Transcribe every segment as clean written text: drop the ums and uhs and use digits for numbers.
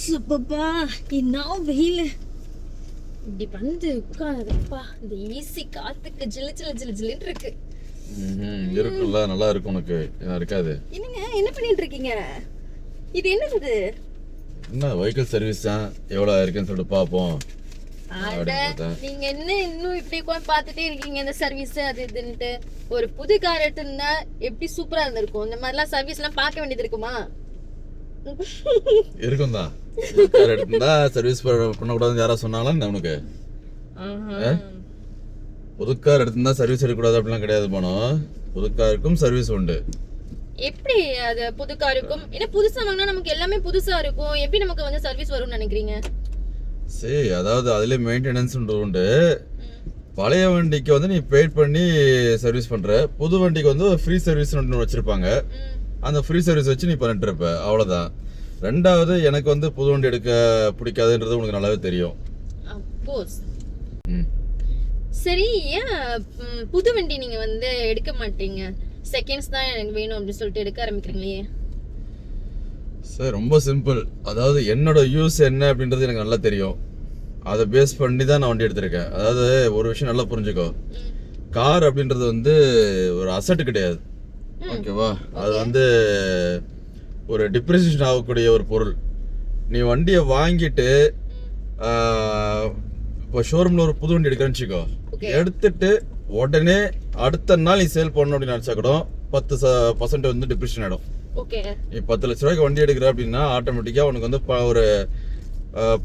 சப்பப்பா என்ன வெயில். இப்படி வந்து உட்காருப்பா, இந்த ஈஸி காத்துக்கு ஜில்லு ஜில்லு ஜில்லு ஜில்லுன்னு இருக்கு. இருக்குல்ல, நல்லா இருக்கும். உனக்கு இருக்காது? என்னங்க என்ன பண்ணிட்டு இருக்கீங்க? இது என்னது? என்ன வெஹிக்கிள் சர்வீஸ் தான், எவ்வளவு இருக்குன்னு சொல்லிட்டு பாப்போம். நீங்க என்ன இன்னும் இப்படி உட்காந்து பாத்துட்டே இருக்கீங்க? இந்த சர்வீஸ் அது இதுன்ட்டு ஒரு புது கார் எடுத்திருந்தா எப்படி சூப்பரா இருந்திருக்கும். இந்த மாதிரிலாம் சர்வீஸ் எல்லாம் பார்க்க வேண்டியது இருக்குமா? இருக்கும் தான். கார் எடுத்திருந்தா சர்வீஸ் பண்ணக்கூடாதுன்னு யாராவது சொன்னாலும் உனக்கு புது கார் எடுத்திருந்தா சர்வீஸ் எடுக்கக்கூடாது அப்படிலாம் கிடையாது. போனோம், புது காருக்கும் சர்வீஸ் உண்டு. எப்படி அது புது காருக்கும்? ஏன்னா புதுசா வாங்கினா நமக்கு எல்லாமே புதுசா இருக்கும், எப்படி நமக்கு வந்து சர்வீஸ் வரும்னு நினைக்கிறீங்க? சரி, அதாவது அதுல மெயின்டெனன்ஸ் உண்டு. பழைய வண்டிக்கு வந்து நீ பெய்ட் பண்ணி சர்வீஸ் பண்ற, புது வண்டிக்கு வந்து ஃப்ரீ சர்வீஸ் வச்சிருப்பாங்க. அந்த ஃப்ரீ சர்வீஸ் வச்சு நீ பண்ணிட்டு இருப்ப, அவ்வளவுதான். ரெண்டாவது, எனக்கு வந்து புது வண்டி எடுக்க பிடிக்காதுன்றது உனக்கு நல்லாவே தெரியும். சரி, ஏன் புது வண்டி நீங்க வந்து எடுக்க மாட்டீங்க? செகண்ட்ஸ் தான் எனக்கு வேணும் அப்படின்னு சொல்லிட்டு எடுக்க ஆரம்பிக்கிறீங்களே? சார், ரொம்ப சிம்பிள். அதாவது என்னோட யூஸ் என்ன அப்படின்றது எனக்கு நல்லா தெரியும். அதை பேஸ் பண்ணி தான் நான் வண்டி எடுத்திருக்கேன். அதாவது ஒரு விஷயம் நல்லா புரிஞ்சுக்கோ, கார் அப்படின்றது வந்து ஒரு அசட் கிடையாது, ஓகேவா? அது வந்து ஒரு டிப்ரிசியேஷன் ஆகக்கூடிய ஒரு பொருள். நீ வண்டியை வாங்கிட்டு இப்போ ஷோரூம்ல ஒரு புது வண்டி எடுக்கிறேன்னு வச்சுக்கோ, எடுத்துட்டு உடனே அடுத்த நாள் நீ சேல் பண்ணணும் அப்படின்னு நினைச்சா கூட 10% வந்து டிப்ரிஷன் ஆகிடும். நீ 10 லட்ச ரூபாய்க்கு வண்டி எடுக்கிற அப்படின்னா ஆட்டோமேட்டிக்காக உனக்கு வந்து ஒரு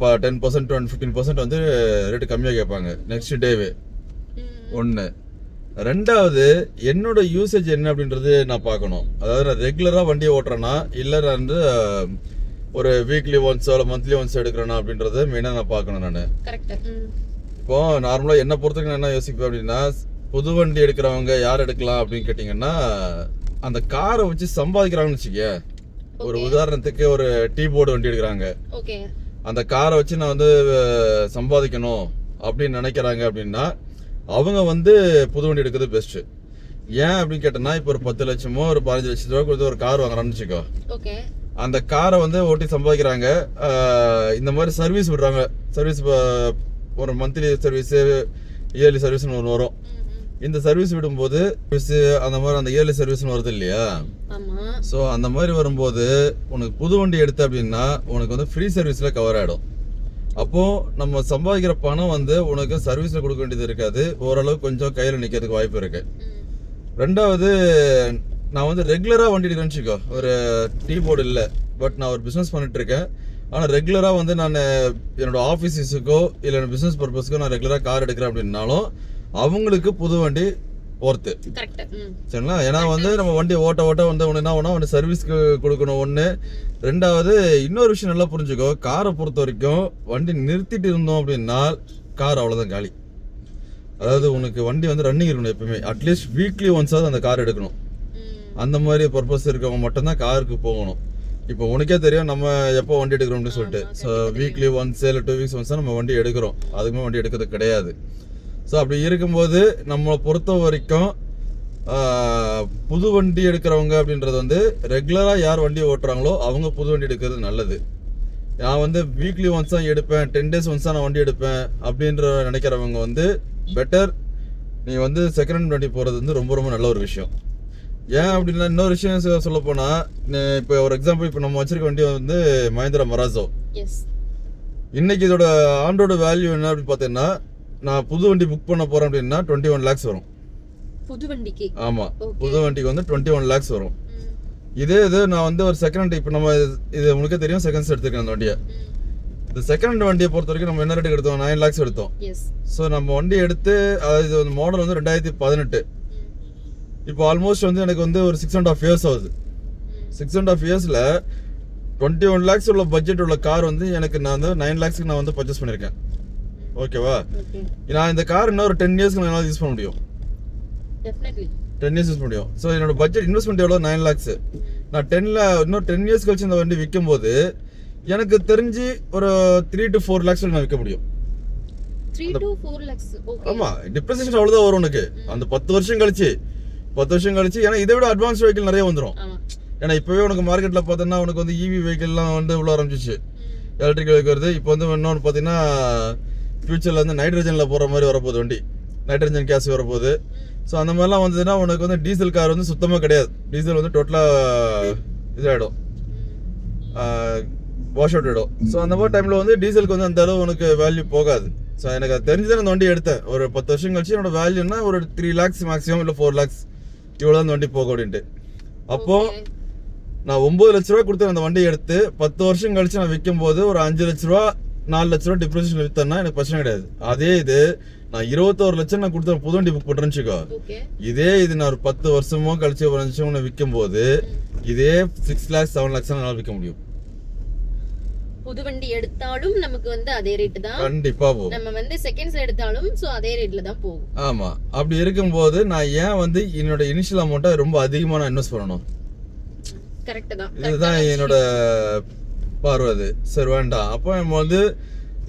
10% 15% வந்து ரேட்டு கம்மியாக கேட்பாங்க நெக்ஸ்ட் டேவே. ஒன்று. ரெண்டாவது, என்னோட யூசேஜ் என்ன அப்படின்றது நான் பார்க்கணும். அதாவது நான் ரெகுலராக வண்டியை ஓட்டுறேன்னா இல்லை நான் வந்து ஒரு வீக்லி ஒன்ஸோ இல்லை மந்த்லி ஒன்ஸ் எடுக்கிறேன்னா அப்படின்றத மெயினாக நான் பார்க்கணும். நான் இப்போ நார்மலாக என்னை பொறுத்தவரைக்கும் நான் என்ன யோசிப்பேன் அப்படின்னா, புது வண்டி எடுக்கிறவங்க யார் எடுக்கலாம் அப்படின்னு கேட்டிங்கன்னா, அந்த காரை வச்சு சம்பாதிக்கிறாங்கன்னு வச்சுக்க. ஒரு உதாரணத்துக்கு ஒரு டீ போர்டு வண்டி எடுக்கிறாங்க, அந்த காரை வச்சு நான் வந்து சம்பாதிக்கணும் அப்படின்னு நினைக்கிறாங்க அப்படின்னா அவங்க வந்து புது வண்டி எடுக்கிறது பெஸ்ட். ஏன் அப்படின்னு கேட்டேன்னா, இப்போ ஒரு 10 லட்சமோ ஒரு 15 லட்சம் ரூபா கொடுத்து ஒரு கார் வாங்குறான்னு வச்சுக்கோ, அந்த காரை வந்து ஓட்டி சம்பாதிக்கிறாங்க. இந்த மாதிரி சர்வீஸ் விடுறாங்க. சர்வீஸ் ஒரு மந்த்லி சர்வீஸ், இயர்லி சர்வீஸ்னு ஒன்று வரும். இந்த சர்வீஸ் விடும்போது அந்த மாதிரி அந்த இயர்லி சர்வீஸ்னு வருது இல்லையா? ஸோ அந்த மாதிரி வரும்போது உனக்கு புது வண்டி எடுத்த அப்படின்னா உனக்கு வந்து ஃப்ரீ சர்வீஸில் கவர் ஆகிடும். அப்போது நம்ம சம்பாதிக்கிற பணம் வந்து உனக்கு சர்வீஸில் கொடுக்க வேண்டியது இருக்காது, ஓரளவு கொஞ்சம் கையில் நிற்கிறதுக்கு வாய்ப்பு இருக்கு. ரெண்டாவது, நான் வந்து ரெகுலராக வண்டி எடுக்கிறேன்னு வச்சுக்கோ, ஒரு டீ போர்டு இல்லை, பட் நான் ஒரு பிஸ்னஸ் பண்ணிட்டு இருக்கேன். ஆனால் ரெகுலராக வந்து நான் என்னோட ஆஃபீஸ் யூஸுக்கோ இல்லை என்னோட பிஸ்னஸ் பர்பஸ்க்கோ நான் ரெகுலராக கார் எடுக்கிறேன் அப்படின்னாலும் அவங்களுக்கு புது வண்டி போர்த்து, சரிங்களா? ஏன்னா வந்து நம்ம வண்டி ஓட்ட வந்து ஒன்று என்ன ஒன்றா ஒன்று சர்வீஸ்க்கு கொடுக்கணும். ஒன்று. ரெண்டாவது, இன்னொரு விஷயம் நல்லா புரிஞ்சுக்கோ, காரை பொறுத்த வரைக்கும் வண்டி நிறுத்திட்டு இருந்தோம் அப்படின்னா கார் அவ்வளோதான் காலி. அதாவது உனக்கு வண்டி வந்து ரன்னிங் இருக்கணும் எப்பவுமே, அட்லீஸ்ட் வீக்லி ஒன்ஸாவது அந்த கார் எடுக்கணும். அந்த மாதிரி பர்பஸ் இருக்கவங்க மட்டும்தான் காருக்கு போகணும். இப்போ உனக்கே தெரியும் நம்ம எப்போ வண்டி எடுக்கிறோம் அப்படின்னு சொல்லிட்டு. ஸோ வீக்லி ஒன்ஸ் இல்லை 2 வீக்ஸ் ஒன்ஸ் தான் நம்ம வண்டி எடுக்கிறோம், அதுக்குமே வண்டி எடுக்கிறது கிடையாது. ஸோ அப்படி இருக்கும்போது நம்மளை பொறுத்த வரைக்கும் புது வண்டி எடுக்கிறவங்க அப்படின்றது வந்து ரெகுலராக யார் வண்டி ஓட்டுறாங்களோ அவங்க புது வண்டி எடுக்கிறது நல்லது. நான் வந்து வீக்லி ஒன்ஸ் தான் எடுப்பேன், 10 டேஸ் ஒன்ஸ் தான் நான் வண்டி எடுப்பேன் அப்படின்ற நினைக்கிறவங்க வந்து பெட்டர் நீ வந்து செகண்ட் ஹேண்ட் வண்டி போகிறது வந்து ரொம்ப ரொம்ப நல்ல ஒரு விஷயம். ஏன் அப்படின்னா, இன்னொரு விஷயம் சொல்ல போனால், இப்போ ஒரு எக்ஸாம்பிள், இப்போ நம்ம வச்சிருக்க வண்டி வந்து மஹிந்திரா மராசோ. இன்னைக்கு இதோட ஆண்டோட வேல்யூ என்ன அப்படின்னு பார்த்தீங்கன்னா, நான் புது வண்டி புக் பண்ண போறேன் அப்படின்னா 21 lakhs வரும் புது வண்டிக்கு. ஆமா, புது வண்டிக்கு வந்து 21 lakhs வரும். இதே இது நான் வந்து ஒரு செகண்ட், இப்போ நம்ம இது உங்களுக்கே தெரியும் செகண்ட்ஸ் எடுத்துருக்கேன் அந்த வண்டியை. இந்த செகண்ட் வண்டியை பொறுத்த வரைக்கும் நம்ம என்ன ரேட் எடுத்தோம்? 9 lakhs எடுத்தோம். ஸோ நம்ம வண்டி எடுத்து இது மாடல் வந்து 2018. இப்போ ஆல்மோஸ்ட் வந்து எனக்கு வந்து ஒரு 6.5 years ஆகுது. 6.5 yearsல 21 lakhs உள்ள பட்ஜெட் உள்ள கார் வந்து எனக்கு நான் வந்து 9 lakhsக்கு நான் வந்து பர்ச்சேஸ் பண்ணியிருக்கேன், ஓகேவா? நான் இந்த கார் இன்னும் ஒரு 10 yearsக்கு நான் யூஸ் பண்ண முடியும், 10 years யூஸ் பண்ண முடியும். ஸோ என்னோட பட்ஜெட் இன்வெஸ்ட்மெண்ட் எவ்வளோ? 9 lakhs. நான் இன்னும் 10 years கழிச்சு இந்த வண்டி விற்கும் போது எனக்கு தெரிஞ்சு ஒரு 3 to 4 lakhs நான் விற்க முடியும். 3 to 4 lakhs. ஆமா, டிப்ரிசியேஷன் அவ்வளோதான் வரும் உனக்கு அந்த 10 வருஷம் கழிச்சு. ஏன்னா இதை விட அட்வான்ஸ் வெஹிக்கிள் நிறைய வந்துடும். ஏன்னா இப்போவே உனக்கு மார்க்கெட்டில் பார்த்தோன்னா உனக்கு வந்து இவி வெஹிக்கிள்லாம் வந்து உள்ள ஆரம்பிச்சிச்சு. எலக்ட்ரிக் வெஹிக்கிள் வருது. இப்போ வந்து இன்னொன்று பார்த்தீங்கன்னா ஃபியூச்சரில் வந்து நைட்ரஜனில் போகிற மாதிரி வரப்போகுது வண்டி, நைட்ரஜன் கேஸ் வரப்போகுது. ஸோ அந்த மாதிரிலாம் வந்ததுன்னா உனக்கு வந்து டீசல் கார் வந்து சுத்தமாக கிடையாது. டீசல் வந்து டோட்டலாக இதாகிடும், வாஷ் அவுட் ஆகிடும். ஸோ அந்த மாதிரி டைமில் வந்து டீசலுக்கு வந்து அந்த அளவு உனக்கு வேல்யூ போகாது. ஸோ எனக்கு அது தெரிஞ்சு தான் அந்த வண்டி எடுத்தேன். ஒரு 10 வருஷம் கழிச்சு என்னோட வேல்யூன்னா ஒரு 3 lakhs மேக்ஸிமம், இல்லை 4 lakhs இவ்வளோ அந்த வண்டி போகும் அப்படின்ட்டு. அப்போது நான் 9 லட்ச ரூபா கொடுத்து அந்த வண்டியை எடுத்து 10 வருஷம் கழிச்சு நான் விற்கும் போது ஒரு 5 லட்ச ரூபா 4 லட்ச ரூபா டிப்ரெஷன் விற்றேன்னா எனக்கு பிரச்சனை கிடையாது. அதே இது நான் 21 லட்சம் நான் கொடுத்த புது வண்டி புக் பண்ணுறேன்னு வச்சுக்கோ, இதே இது நான் ஒரு 10 வருஷமோ கழிச்சு ஒரு 5 வருஷம் விற்கும் போது இதே 6 lakhs 7 lakhs என்னால் விற்க முடியும். புது வண்டி எடுத்தாலும் நமக்கு வந்து அதே ரேட் தான் கண்டிப்பா போகும். நம்ம வந்து செகண்ட்ஸ் எடுத்தாலும் சோ அதே ரேட்ல தான் போகும். ஆமா, அப்படி இருக்கும்போது நான் ஏன் வந்து என்னோட இனிஷியல் அமௌண்ட்டை ரொம்ப அதிகமா நான் இன்வெஸ்ட் பண்ணணும்? கரெக்ட் தான், இதுதான் என்னோட பார்வை. அது சரி வேண்டாம். அப்போ நம்ம வந்து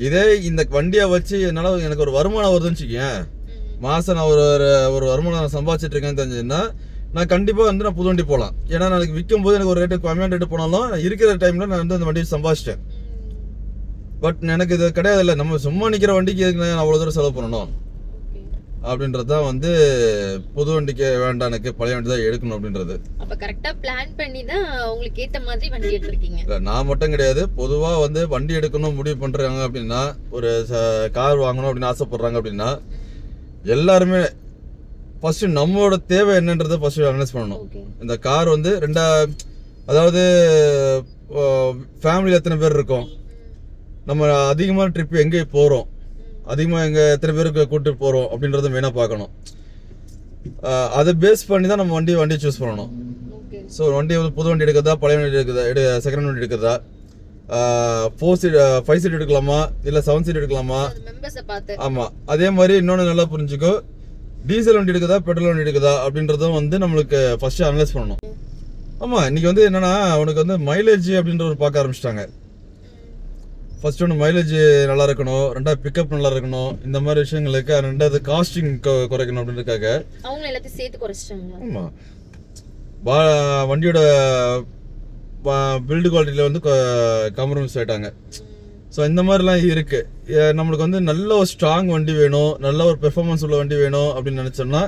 இதே இந்த வண்டியை வச்சு என்னால எனக்கு ஒரு வருமானம் வருதுன்னு வச்சுக்கேன், மாசம் நான் ஒரு வருமானம் சம்பாதிச்சிட்டு இருக்கேன்னு தெரிஞ்சதுன்னா நான் கண்டிப்பா வந்து நான் புது வண்டி போகலாம். ஏன்னா எனக்கு விற்கும் போது எனக்கு ஒரு ரேட்டு கம்மியான ரேட்டு போனாலும் நான் இருக்கிற டைம்ல நான் வந்து அந்த வண்டியை சம்பாதிச்சிட்டேன். பட் எனக்கு இது கிடையாது. இல்லை, நம்ம சும்மா நிற்கிற வண்டிக்கு எதுக்கு நான் அவ்வளோ தூரம் செலவு பண்ணணும் அப்படின்றது தான் வந்து புது வண்டிக்கு வேண்டாம், எனக்கு பழைய வண்டி தான் எடுக்கணும் அப்படின்றது. அப்ப கரெக்டா பிளான் பண்ணி தான் உங்களுக்கு ஏத்த மாதிரி வண்டி எடுத்துருக்கீங்க. இல்லை, நான் மட்டும் கிடையாது, பொதுவாக வந்து வண்டி எடுக்கணும் முடிவு பண்ணுறாங்க அப்படின்னா, ஒரு கார் வாங்கணும் அப்படின்னு ஆசைப்படுறாங்க அப்படின்னா எல்லாருமே ஃபர்ஸ்ட் நம்மளோட தேவை என்னன்றதை ஃபர்ஸ்ட் அனலைஸ் பண்ணணும். இந்த கார் வந்து அதாவது ஃபேமிலியில் எத்தனை பேர் இருக்கோம், நம்ம அதிகமான ட்ரிப் எங்கே போகிறோம், அதிகமாக எத்தனை பேருக்கு கூப்பிட்டு போகிறோம் அப்படின்றத மெயினாக பார்க்கணும். அதை பேஸ் பண்ணி தான் நம்ம வண்டியை சூஸ் பண்ணணும். ஸோ வண்டி வந்து புது வண்டி எடுக்கிறதா, பழைய வண்டி எடுக்கிறதா, செகண்ட் வண்டி எடுக்கிறதா, 5 சீட் எடுக்கலாமா, இல்லை 7 சீட் எடுக்கலாமா? ஆமாம். அதே மாதிரி இன்னொன்று நல்லா புரிஞ்சுக்கோ, டீசல் வண்டி எடுக்குதா, பெட்ரோல் வண்டி எடுக்குதா அப்படின்றதும் வந்து நம்மளுக்கு ஃபர்ஸ்ட் அனலைஸ் பண்ணணும். ஆமாம், இன்னைக்கு வந்து என்னன்னா உனக்கு வந்து மைலேஜ் அப்படின்ற ஒரு பார்க்க ஆரம்பிச்சிட்டாங்க. ஃபர்ஸ்ட் ஒன்று மைலேஜ் நல்லா இருக்கணும், ரெண்டாவது பிக்கப் நல்லா இருக்கணும், இந்த மாதிரி விஷயங்களுக்கு. ரெண்டாவது காஸ்டிங் குறைக்கணும் அப்படின்றதுக்காக அவங்க எல்லாத்தையும் சேர்த்து குறைச்சிட்டாங்க. ஆமாம், வண்டியோட பில்டு குவாலிட்டியில் வந்து காம்ப்ரமைஸ் ஆகிட்டாங்க. ஸோ இந்த மாதிரிலாம் இருக்குது. நம்மளுக்கு வந்து நல்ல ஒரு ஸ்ட்ராங் வண்டி வேணும், நல்ல ஒரு பெர்ஃபார்மன்ஸ் உள்ள வண்டி வேணும் அப்படின்னு நினச்சோம்னா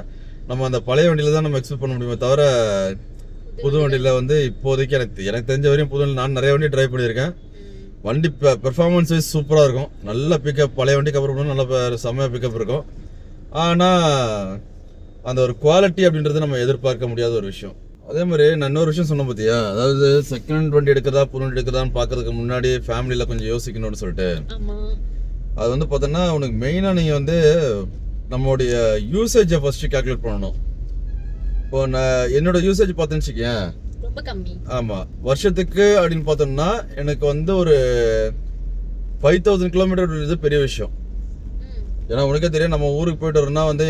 நம்ம அந்த பழைய வண்டியில் தான் நம்ம எக்ஸ்பெக்ட் பண்ண முடியுமே தவிர புது வண்டியில் வந்து இப்போதைக்கு எனக்கு தெரிஞ்ச வரையும் புது நான் நிறைய வண்டி ட்ரைவ் பண்ணியிருக்கேன். வண்டி பெர்ஃபார்மன்ஸ் வைஸ் சூப்பராக இருக்கும், நல்ல பிக்கப். பழைய வண்டிக்கு அப்புறம் நல்ல செம்மையாக பிக்கப் இருக்கும். ஆனால் அந்த ஒரு குவாலிட்டி அப்படின்றது நம்ம எதிர்பார்க்க முடியாத ஒரு விஷயம். அதே மாதிரி நான் இன்னொரு விஷயம் சொன்ன பார்த்தியா, அதாவது செகண்ட் ஹேண்ட் வண்டி எடுக்கிறதா புது வண்டி எடுக்கிறதான்னு பார்க்கறதுக்கு முன்னாடி ஃபேமிலியில் கொஞ்சம் யோசிக்கணும்னு சொல்லிட்டு. அது வந்து பார்த்தோன்னா உனக்கு மெயினாக நீங்கள் வந்து நம்மளுடைய யூசேஜை ஃபஸ்ட்டு கால்குலேட் பண்ணணும். இப்போ நான் என்னோட யூசேஜ் பார்த்தேன்னு வச்சுக்கேன், ரொம்ப கம்மி. ஆமாம், வருஷத்துக்கு அப்படின்னு பார்த்தோம்னா எனக்கு வந்து ஒரு 5000 கிலோமீட்டர் இது பெரிய விஷயம். ஏன்னா உனக்கே தெரியும், நம்ம ஊருக்கு போயிட்டு வரோம்னா வந்து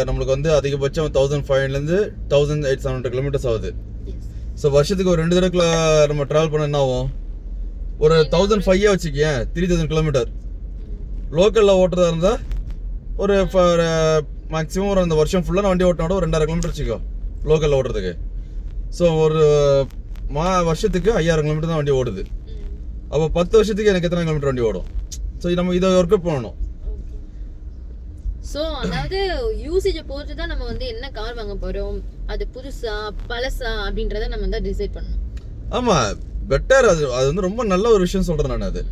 நம்மளுக்கு வந்து அதிகபட்சம் 1500 1800 கிலோமீட்டர்ஸ் ஆகுது. ஸோ வருஷத்துக்கு ஒரு 2 தடவை நம்ம ட்ராவல் பண்ண என்ன ஆகும், ஒரு 1500 வச்சுக்கேன், 3000 கிலோமீட்டர். லோக்கலில் ஓட்டுறதா இருந்தால் ஒரு மேக்ஸிமம் ஒரு அந்த வருஷம் ஃபுல்லாக நான் வண்டி ஓட்டினோட ஒரு 2000 கிலோமீட்டர் வச்சுக்கோ லோக்கலில் ஓட்டுறதுக்கு. ஸோ ஒரு வருஷத்துக்கு 5000 கிலோமீட்டர் தான் வண்டி ஓடுது. அப்போ 10 வருஷத்துக்கு எனக்கு எத்தனை கிலோமீட்டர் வண்டி ஓடும்? ஸோ நம்ம இதை ஒர்க் அவுட் பண்ணணும். சோ அதாவது யூசேஜ் பொறுத்து தான் நம்ம வந்து என்ன கார் வாங்க போறோம், அது புதுசா பழசா அப்படின்றத நம்ம தான் டிசைட் பண்ணணும். ஆமா, பெட்டர். அது வந்து ரொம்ப நல்ல ஒரு விஷயம் சொல்றேன் நான். அது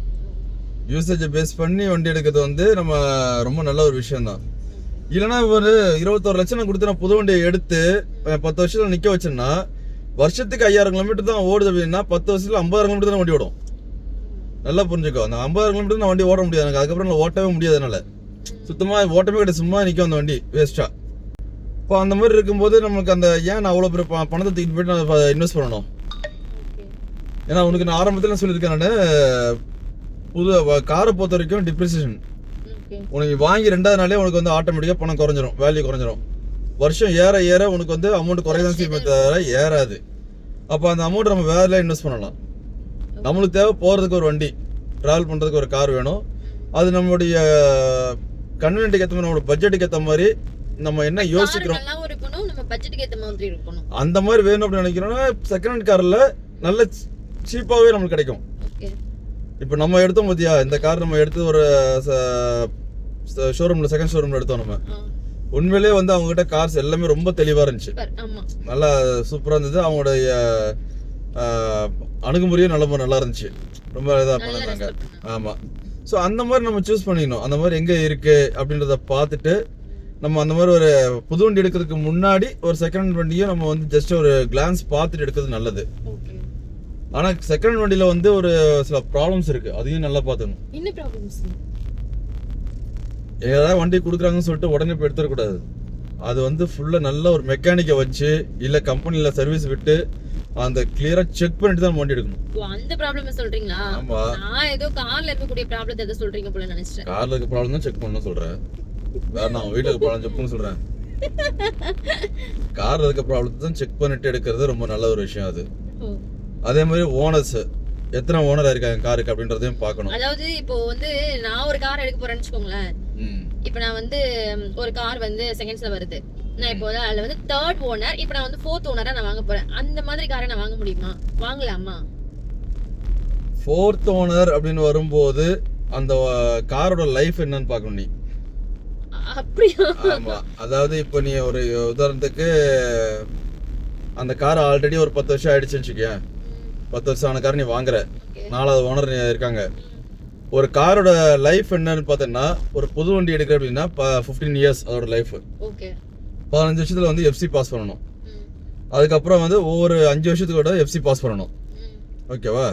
யூசேஜை பேஸ் பண்ணி வண்டி எடுக்கிறது வந்து நம்ம ரொம்ப நல்ல ஒரு விஷயம் தான். இல்லைன்னா ஒரு 21 லட்சம் கொடுத்து நான் புது வண்டியை எடுத்து 10 வருஷத்துல நிக்க வச்சேன்னா வருஷத்துக்கு 5000 கிலோமீட்டர் தான் ஓடுது அப்படின்னா 10 வருஷத்துல 50000 கிலோமீட்டர் தான் வண்டி ஓடும். நல்லா புரிஞ்சுக்கோ, அந்த 50000 கிலோமீட்டர் நான் வண்டி ஓட முடியாது எனக்கு. அதுக்கப்புறம் நான் ஓட்டவே முடியாது, என்னால சுத்தமாக ஓட்டமே கிடையாது, சும்மா நிற்கும் அந்த வண்டி வேஸ்ட்டாக. இப்போ அந்த மாதிரி இருக்கும்போது நமக்கு அந்த ஏன் நான் அவ்வளோ பெரிய பணத்தை தூக்கிட்டு போயிட்டு நான் இன்வெஸ்ட் பண்ணணும்? ஏன்னா உனக்கு நான் ஆரம்பத்தில் சொல்லியிருக்கேன், நான் புது காரை பொறுத்த வரைக்கும் டிப்ரிசியேஷன் உனக்கு வாங்கி 2வது நாளே உனக்கு வந்து ஆட்டோமேட்டிக்காக பணம் குறைஞ்சிரும், வேல்யூ குறைஞ்சிரும். வருஷம் ஏற ஏற உனக்கு வந்து அமௌண்ட் குறையதான் செய்யுமே தவிர ஏறாது. அப்போ அந்த அமௌண்ட் நம்ம வேற இன்வெஸ்ட் பண்ணலாம். நம்மளுக்கு தேவை போகிறதுக்கு ஒரு வண்டி, ட்ராவல் பண்ணுறதுக்கு ஒரு கார் வேணும். அது நம்மளுடைய கன்வீனியன்ட்டுக்கு ஏற்ற மாதிரி, நம்மளோட பட்ஜெட்டுக்கு ஏற்ற மாதிரி நம்ம என்ன யோசிக்கிறோம் அந்த மாதிரி வேணும் அப்படின்னு நினைக்கிறோம்னா செகண்ட் ஹேண்ட் காரில் நல்ல சீப்பாகவே நம்மளுக்கு கிடைக்கும். இப்போ நம்ம எடுத்தோம் பார்த்தியா, இந்த கார் நம்ம எடுத்து ஒரு ஷோரூமில் செகண்ட் ஷோரூமில் எடுத்தோம் நம்ம. உண்மையிலே வந்து அவங்ககிட்ட கார்ஸ் எல்லாமே ரொம்ப தெளிவாக இருந்துச்சு, நல்லா சூப்பராக இருந்தது. அவங்களுடைய அணுகுமுறையும் நல்லா இருந்துச்சு, ரொம்ப இதாக பண்ணிருந்தாங்க. ஆமாம். ஸோ அந்த மாதிரி நம்ம சூஸ் பண்ணிக்கணும். அந்த மாதிரி எங்கே இருக்குது அப்படின்றத பார்த்துட்டு நம்ம அந்த மாதிரி ஒரு புது வண்டி எடுக்கிறதுக்கு முன்னாடி ஒரு செகண்ட் வண்டியும் நம்ம வந்து ஜஸ்ட் ஒரு கிளான்ஸ் பார்த்துட்டு எடுக்கிறது நல்லது. ஆனால் செகண்ட் வண்டியில் வந்து ஒரு சில ப்ராப்ளம்ஸ் இருக்குது, அதையும் நல்லா பார்த்துக்கணும். என்ன ப்ராப்ளம்ஸ்? ஏதாவது வண்டி கொடுக்குறாங்கன்னு சொல்லிட்டு உடனே போய் எடுத்துடக்கூடாது. அது வந்து ஃபுல்லாக நல்ல ஒரு மெக்கானிக்கை வச்சு இல்லை கம்பெனியில் சர்வீஸ் விட்டு அந்த கிளியராக செக் பண்ணிட்டு தான் வண்டி எடுக்கணும். அந்த ப்ராப்ளம் சொல்றீங்களா? ஆமா, நான் ஏதோ கார்ல இருக்கக்கூடிய ப்ராப்ளத்தை எதை சொல்றீங்க போல நினைச்சேன். கார்ல இருக்க ப்ராப்ளம் தான் செக் பண்ணணும் சொல்றேன், வேற நான் வீட்டுல இருக்க ப்ராப்ளம் செக் பண்ண சொல்றேன். கார்ல இருக்க ப்ராப்ளத்தை தான் செக் பண்ணிட்டு எடுக்கிறது ரொம்ப நல்ல ஒரு விஷயம் அது. அதே மாதிரி ஓனர்ஸ் எத்தனை ஓனரா இருக்காங்க காருக்கு அப்படின்றதையும் பார்க்கணும். அதாவது இப்போ வந்து நான் ஒரு கார் எடுக்க போறேன்னு வச்சுக்கோங்களேன். இப்போ நான் வந்து ஒரு கார் வந்து செகண்ட்ஸ்ல வருது, நான் இப்போ அதுல வந்து தேர்ட் ஓனர், இப்போ நான் வந்து ஃபோர்த் ஓனரா நான் வாங்க போறேன். அந்த மாதிரி காரை நான் வாங்க முடியுமா, வாங்கலாமா? ஃபோர்த் ஓனர் அப்படின்னு வரும்போது அந்த காரோட லைஃப் என்னன்னு பார்க்கணும் நீ. அப்படியா? ஆமா. அதாவது இப்போ நீ ஒரு உதாரணத்துக்கு அந்த கார் ஆல்ரெடி ஒரு 10 வருஷம் ஆயிடுச்சுன்னு வச்சுக்கேன், 10 வருஷம் ஆன கார் நீ வாங்குற, 4வது ஓனர் இருக்காங்க. ஒரு காரோட லைஃப் என்னன்னு பார்த்தோன்னா, ஒரு புது வண்டி எடுக்கிற அப்படின்னா 15 இயர்ஸ் அதோட லைஃப். 15 வருஷத்துல வந்து எஃப்சி பாஸ் பண்ணணும். அதுக்கப்புறம் வந்து ஒவ்வொரு 5 வருஷத்துக்கு கூட எஃப்சி பாஸ் பண்ணணும். ஓகேவா?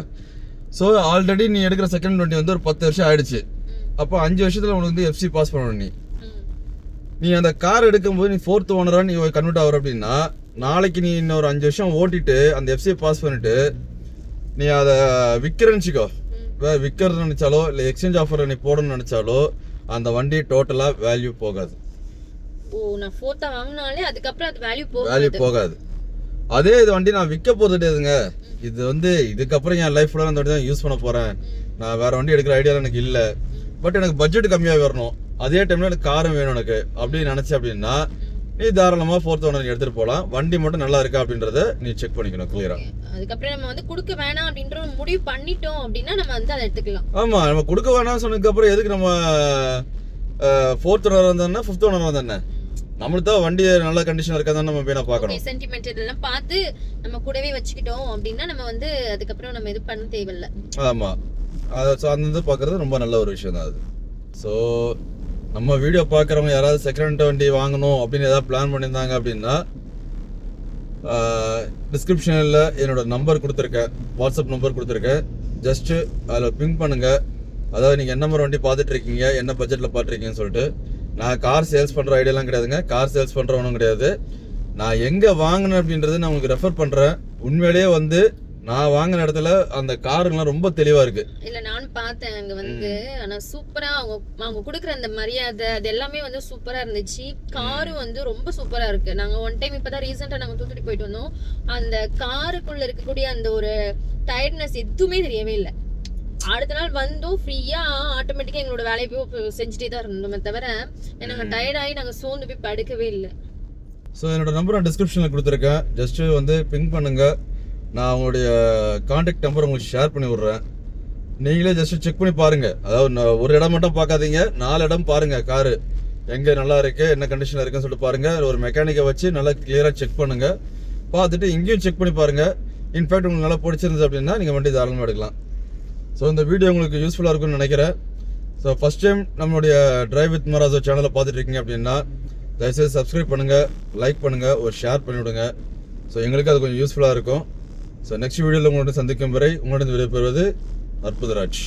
ஸோ ஆல்ரெடி நீ எடுக்கிற செகண்ட் வண்டி வந்து ஒரு 10 வருஷம் ஆயிடுச்சு. அப்போ 5 வருஷத்துல உனக்கு வந்து எஃப்சி பாஸ் பண்ணணும். நீ அந்த கார் எடுக்கும்போது நீ ஃபோர்த் ஓனரா நீ கன்வெர்ட் ஆகிற அப்படின்னா, நாளைக்கு நீ இன்னொரு 5 வருஷம் ஓட்டிட்டு அந்த எஃப்சியை பாஸ் பண்ணிட்டு நீ அதை விற்கிறன்னு வச்சுக்கோ, விற்கிறது நினைச்சாலோ இல்லை எக்ஸ்சேஞ்ச் ஆஃபர் நீ போடணும்னு நினைச்சாலோ அந்த வண்டி டோட்டலா வேல்யூ போகாது. வேல்யூ போகாது. அதே இது வண்டி நான் விற்க போதுங்க, இது வந்து இதுக்கப்புறம் என் லைஃப் ஃபுல்லாக அந்த வண்டி தான் யூஸ் பண்ண போறேன், நான் வேற வண்டி எடுக்கிற ஐடியா எனக்கு இல்லை, பட் எனக்கு பட்ஜெட் கம்மியாக வரணும், அதே டைம்ல எனக்கு காரும் வேணும் எனக்கு அப்படின்னு நினைச்ச அப்படின்னா நீ தாராளமா ஃபோர்த் ஓனர் எடுத்துட்டு போகலாம். வண்டி மட்டும் நல்லா இருக்கா அப்படின்றத நீ செக் பண்ணிக்கணும் கிளியரா. அதுக்கப்புறம் நம்ம வந்து கொடுக்க வேணாம் அப்படின்ற முடிவு பண்ணிட்டோம் அப்படின்னா நம்ம வந்து அதை எடுத்துக்கலாம். ஆமா, நம்ம கொடுக்க வேணாம் சொன்னதுக்கு அப்புறம் எதுக்கு நம்ம ஃபோர்த் ஓனர் வந்தானே ஃபிஃப்த் ஓனர் வந்தானே, நம்மளுக்கு தான் வண்டி நல்ல கண்டிஷன் இருக்கா தான் நம்ம போய் பார்க்கணும். சென்டிமெண்ட் இதெல்லாம் பார்த்து நம்ம கூடவே வச்சுக்கிட்டோம் அப்படின்னா நம்ம வந்து அதுக்கப்புறம் நம்ம இது பண்ண தேவையில்லை. ஆமா, அதை சார்ந்து பார்க்கறது ரொம்ப நல்ல ஒரு விஷயம் தான் அது. ஸோ நம்ம வீடியோ பார்க்குறவங்க யாராவது செகண்ட் வண்டி வாங்கணும் அப்படின்னு ஏதாவது பிளான் பண்ணியிருந்தாங்க அப்படின்னா டிஸ்கிரிப்ஷனில் என்னோட நம்பர் கொடுத்துருக்கேன், வாட்ஸ்அப் நம்பர் கொடுத்துருக்கேன். ஜஸ்ட்டு அதில் பிங்க் பண்ணுங்கள். அதாவது நீங்கள் என்ன மாதிரி வண்டி பார்த்துட்டு இருக்கீங்க, என்ன பட்ஜெட்டில் பார்த்துருக்கீங்கன்னு சொல்லிட்டு. நான் கார் சேல்ஸ் பண்ணுற ஐடியாலாம் கிடையாதுங்க, கார் சேல்ஸ் பண்ணுறவனும் கிடையாது. நான் எங்கே வாங்கினேன் அப்படின்றது நான் உங்களுக்கு ரெஃபர் பண்ணுறேன். உண்மையிலேயே வந்து நான் வாங்கின இடத்துல அந்த காருங்கெல்லாம் ரொம்ப தெளிவா இருக்கு. இல்ல நானும் பார்த்தேன் அங்க வந்து, ஆனா சூப்பரா அவங்க கொடுக்குற அந்த மரியாதை அது எல்லாமே வந்து சூப்பரா இருந்துச்சு. காரும் வந்து ரொம்ப சூப்பரா இருக்கு. நாங்க ஒன் டைம் இப்பதான் ரீசெண்டா நாங்க தூத்துக்குடி போயிட்டு வந்தோம். அந்த காருக்குள்ள இருக்கக்கூடிய அந்த ஒரு டயர்ட்னஸ் எதுவுமே தெரியவே இல்லை. அடுத்த நாள் வந்தோம் ஃப்ரீயா ஆட்டோமேட்டிக்கா எங்களோட வேலையை போய் செஞ்சுட்டே தான் இருந்தோமே தவிர நாங்க டயர்டாகி நாங்க சோர்ந்து போய் படுக்கவே இல்லை. ஸோ என்னோட நம்பர் நான் டிஸ்கிரிப்ஷனில் கொடுத்துருக்கேன். ஜஸ்ட் வந்து பிங்க் பண்ணுங்க, நான் அவங்களுடைய கான்டாக்ட் நம்பர் உங்களுக்கு ஷேர் பண்ணி விட்றேன். நீங்களே ஜஸ்ட் செக் பண்ணி பாருங்கள். அதாவது ஒரு இடம் மட்டும் பார்க்காதீங்க, 4 இடம் பாருங்கள். காரு எங்கே நல்லா இருக்குது, என்ன கண்டிஷனில் இருக்குன்னு சொல்லிட்டு பாருங்கள். ஒரு மெக்கானிக்கை வச்சு நல்லா கிளியராக செக் பண்ணுங்கள். பார்த்துட்டு இங்கேயும் செக் பண்ணி பாருங்கள். இன்ஃபேக்ட் உங்களுக்கு நல்லா பிடிச்சிருந்தது அப்படின்னா நீங்கள் வண்டி தாராளமாக எடுக்கலாம். ஸோ இந்த வீடியோ உங்களுக்கு யூஸ்ஃபுல்லாக இருக்கும்னு நினைக்கிறேன். ஸோ ஃபஸ்ட் டைம் நம்மளுடைய டிரைவ் வித் மராசோ சேனலை பார்த்துட்டு இருக்கீங்க அப்படின்னா தயவுசெய்து சப்ஸ்கிரைப் பண்ணுங்கள், லைக் பண்ணுங்கள், ஒரு ஷேர் பண்ணிவிடுங்க. ஸோ எங்களுக்கு அது கொஞ்சம் யூஸ்ஃபுல்லாக இருக்கும். ஸோ நெக்ஸ்ட் வீடியோவில் உங்களோட சந்திக்கும் வரை உங்களோட விடைபெறுவது அற்புதராஜ்.